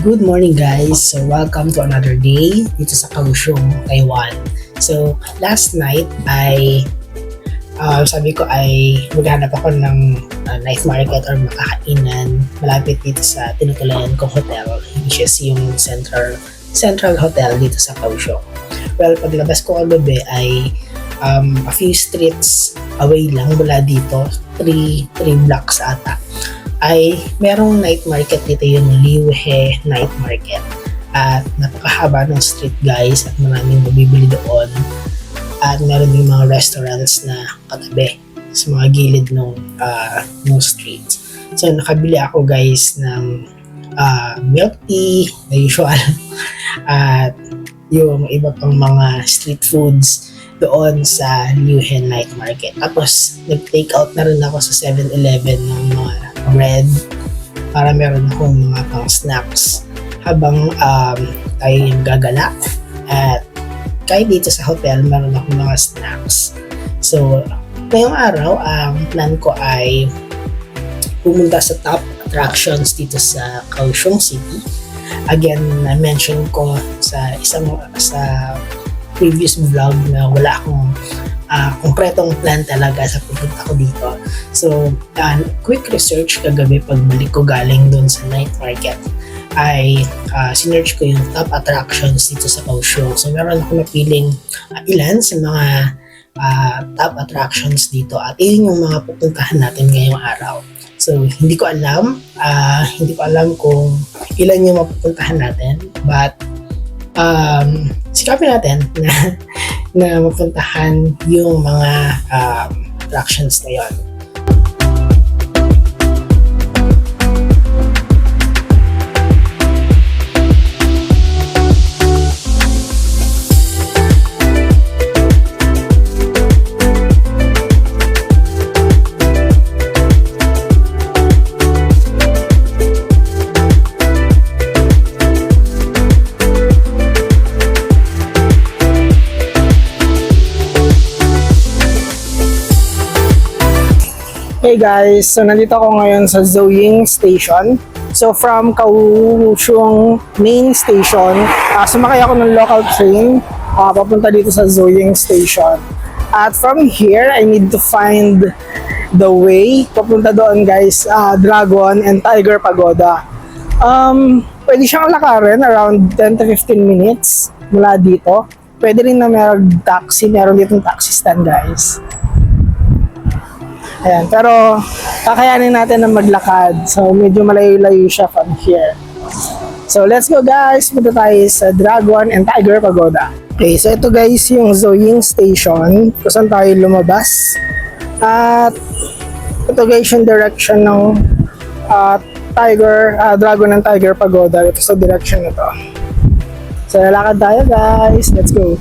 Good morning guys! So welcome to another day dito sa Kaohsiung, Taiwan. So last night ay sabi ko ay maghanap ako ng night market or makakainan malapit dito sa tinutulayan kong hotel, which is yung Central Hotel dito sa Kaohsiung. Well, paglabas ko kagabi ay a few streets away lang mula dito, 3 blocks ata, ay merong night market dito, yung Liuhe Night Market. At napakahaba ng street guys at maraming mabibili doon. At meron din mga restaurants na katabi sa mga gilid ng street. So nakabili ako guys ng milk tea, the usual. At yung iba pang mga street foods doon sa Liuhe Night Market. Tapos nag-take out na rin ako sa 7-Eleven ng mga bread para meron akong mga pang snacks habang tayo yung gagala. At kahit dito sa hotel meron akong mga snacks. So ngayong araw ang plan ko ay pumunta sa top attractions dito sa Kaohsiung City. Again, na-mention ko sa previous vlog na wala akong konkretong plan talaga sa pupunta ko dito. So, quick research kagabi pagbalik ko galing doon sa night market ay sinearch ko yung top attractions dito sa Kaohsiung. So, meron ako napiling ilan sa mga top attractions dito at yun yung mga pupuntahan natin ngayong araw. So, hindi ko alam kung ilan yung mapupuntahan natin, but sikapin natin na mapuntahan yung mga attractions na yon. Hey guys, so nandito ako ngayon sa Zoying Station. So from Kaohsiung main station, sumakay ako ng local train papunta dito sa Zoying Station. At from here, I need to find the way papunta doon guys, Dragon and Tiger Pagoda. Pwede siyang lakarin around 10 to 15 minutes mula dito. Pwede rin na meron ditong taxi stand guys. Ayan, pero kakayanin natin na maglakad. So, medyo malayo-layo siya from here. So, let's go guys. Punta tayo sa Dragon and Tiger Pagoda. Okay, so ito guys yung Zoying Station kung saan tayo lumabas. At ito guys yung direction ng Dragon and Tiger Pagoda. Ito sa direction na to. So, lalakad tayo guys. Let's go.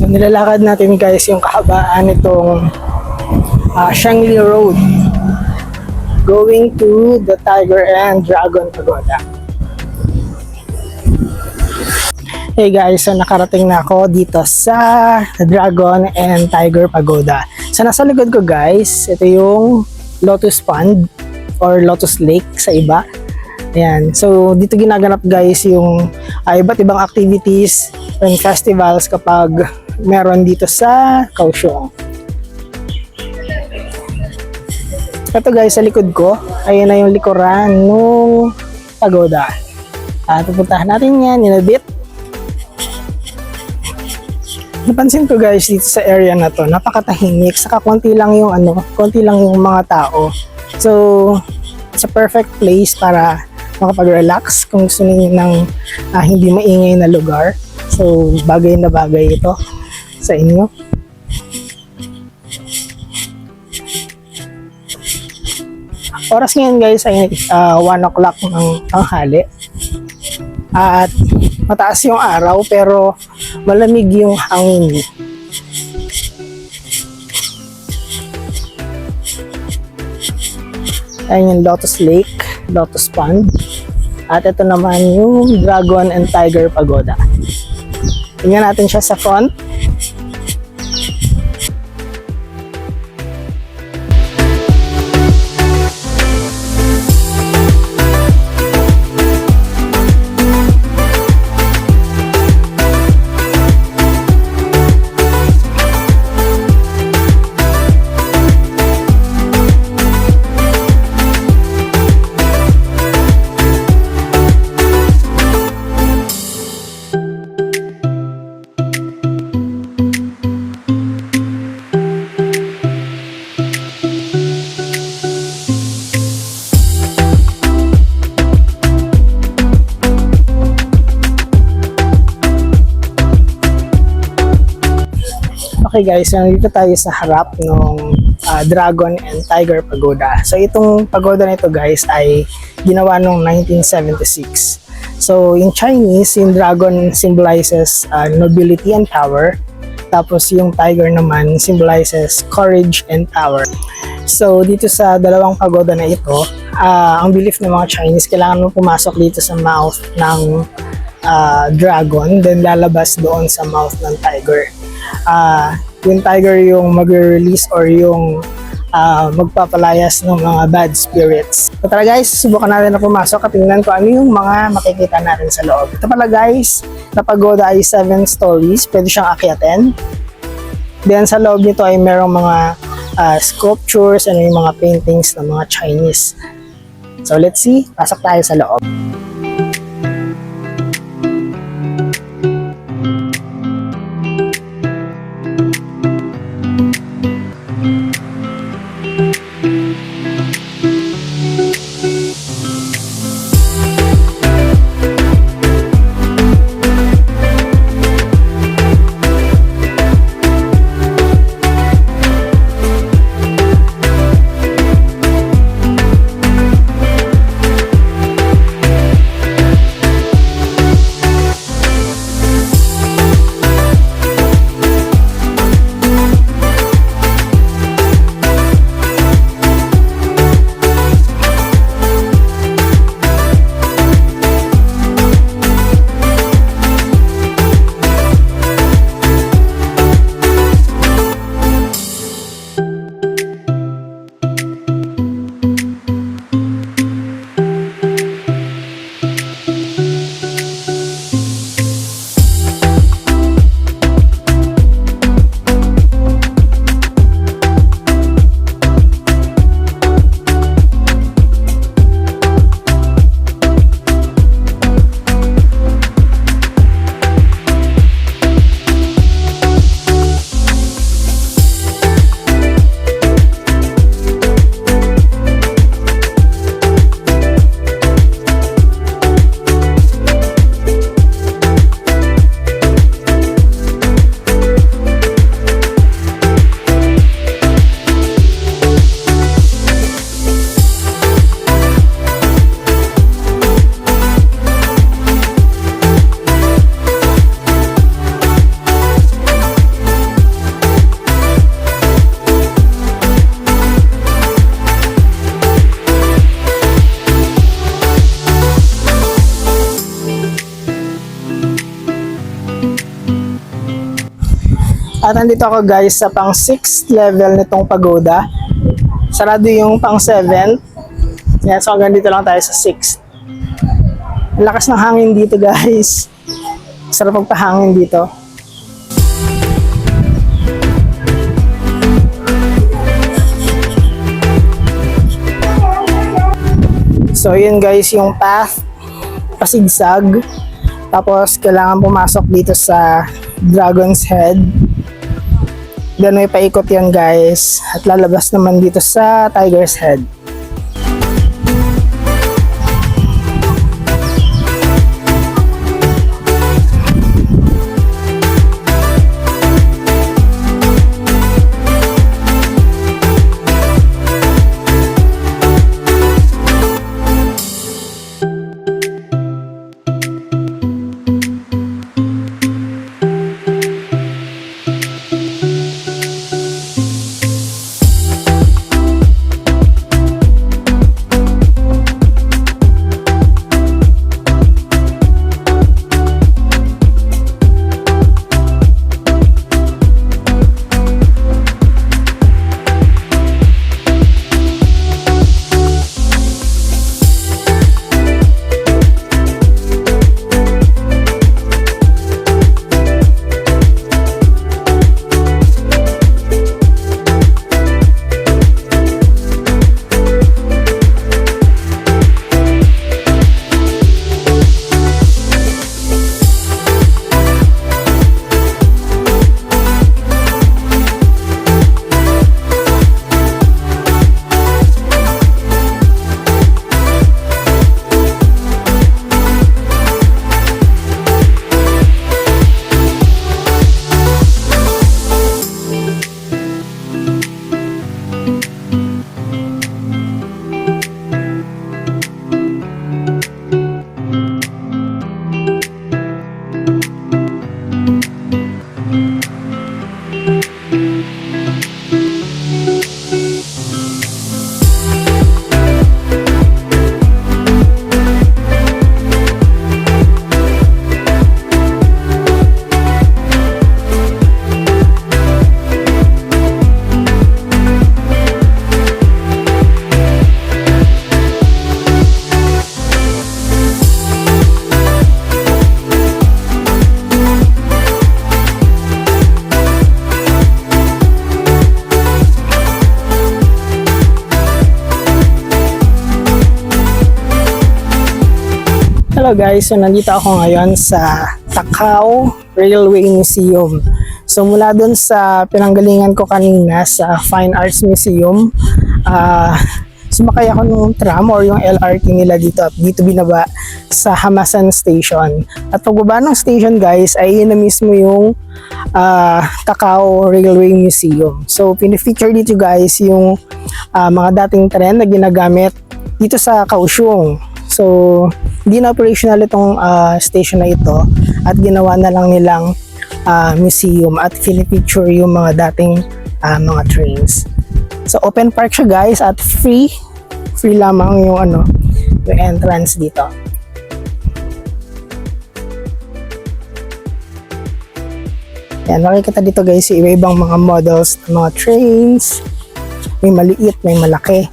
So nilalakad natin guys yung kahabaan nitong Shangli Road going to the Tiger and Dragon Pagoda. Hey guys, so nakarating na ako dito sa Dragon and Tiger Pagoda. So nasa likod ko guys, ito yung Lotus Pond or Lotus Lake sa iba. Ayan. So dito ginaganap guys yung iba't ibang activities and festivals kapag meron dito sa Kaohsiung. Ito guys, sa likod ko, ayun na yung likuran ng pagoda. Pupuntahan natin yan in a bit. Napansin ko guys dito sa area na to, napakatahimik, saka konti lang yung mga tao. So, it's a perfect place para makapag-relax kung gusto niyo ng hindi maingay na lugar. So, bagay na bagay ito sa inyo. Oras ngayon guys ay 1 o'clock ng tanghali. At mataas yung araw pero malamig yung hangin. Ayan yung Lotus Lake, Lotus Pond. At ito naman yung Dragon and Tiger Pagoda. Tingnan natin siya sa front. Okay guys, nandito tayo sa harap ng Dragon and Tiger Pagoda. So itong pagoda na ito guys ay ginawa noong 1976. So in Chinese, yung dragon symbolizes nobility and power. Tapos yung tiger naman symbolizes courage and power. So dito sa dalawang pagoda na ito, ang belief ng mga Chinese, kailangan mo pumasok dito sa mouth ng dragon, then lalabas doon sa mouth ng tiger. Yung tiger yung magre-release or yung magpapalayas ng mga bad spirits. So tara guys, subukan natin na pumasok at tingnan ko ano yung mga makikita natin sa loob. Ito pala guys, na pagoda ay 7 stories, pwede siyang akyatin. Then sa loob nito ay merong mga sculptures and yung mga paintings ng mga Chinese. So let's see, pasok tayo sa loob. At nandito ako guys sa pang 6th level nitong pagoda. Sarado yung pang 7th. Yan, so hanggang dito lang tayo sa 6th. Lakas ng hangin dito guys. Sarap magpahangin dito. So yun guys yung path. Pasigsag. Tapos kailangan pumasok dito sa Dragon's Head. Then may paikot yan guys. At lalabas naman dito sa Tiger's Head. Hello guys, so nandito ako ngayon sa Takao Railway Museum. So mula dun sa pinanggalingan ko kanina sa Fine Arts Museum, sumakay ako ng tram or yung LRT nila dito at dito binaba sa Hamasan Station. At pagbaba ng station guys ay yun na mismo yung Takao Railway Museum. So pinifeature dito guys yung mga dating tren na ginagamit dito sa Kaohsiung. So, hindi na operational itong station na ito at ginawa na lang nilang museum at pinipicture yung mga dating mga trains. So, open park siya guys at free lamang yung yung entrance dito. Yan, makikita dito guys yung iba-ibang mga models ng mga trains. May maliit, may malaki.